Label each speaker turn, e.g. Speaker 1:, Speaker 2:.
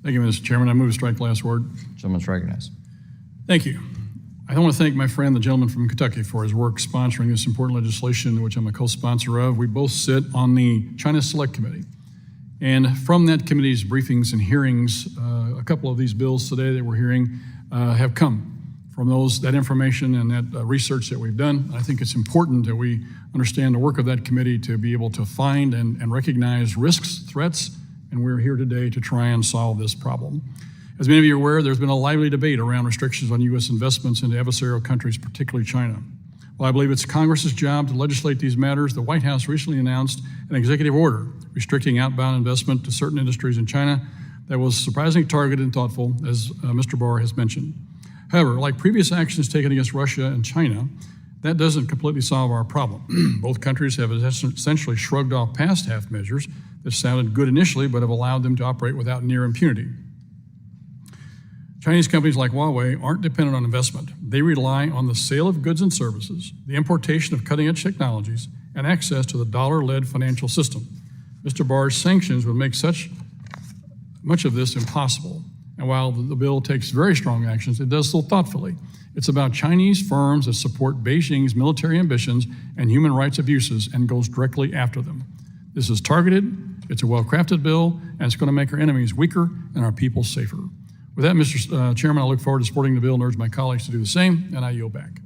Speaker 1: Thank you, Mr. Chairman. I move to strike last word.
Speaker 2: Gentleman's recognized.
Speaker 1: Thank you. I want to thank my friend, the gentleman from Kentucky, for his work sponsoring this important legislation, which I'm a co-sponsor of. We both sit on the China Select Committee. And from that committee's briefings and hearings, a couple of these bills today that we're hearing have come from that information and that research that we've done. I think it's important that we understand the work of that committee to be able to find and recognize risks, threats, and we're here today to try and solve this problem. As many of you are aware, there's been a lively debate around restrictions on U.S. investments into adversarial countries, particularly China. While I believe it's Congress's job to legislate these matters, the White House recently announced an executive order restricting outbound investment to certain industries in China that was surprisingly targeted and thoughtful, as Mr. Barr has mentioned. However, like previous actions taken against Russia and China, that doesn't completely solve our problem. Both countries have essentially shrugged off past half measures that sounded good initially, but have allowed them to operate without near impunity. Chinese companies like Huawei aren't dependent on investment. They rely on the sale of goods and services, the importation of cutting-edge technologies, and access to the dollar-led financial system. Mr. Barr's sanctions would make much of this impossible. And while the bill takes very strong actions, it does so thoughtfully. It's about Chinese firms that support Beijing's military ambitions and human rights abuses and goes directly after them. This is targeted, it's a well-crafted bill, and it's going to make our enemies weaker and our people safer. With that, Mr. Chairman, I look forward to supporting the bill and urge my colleagues to do the same, and I yield back.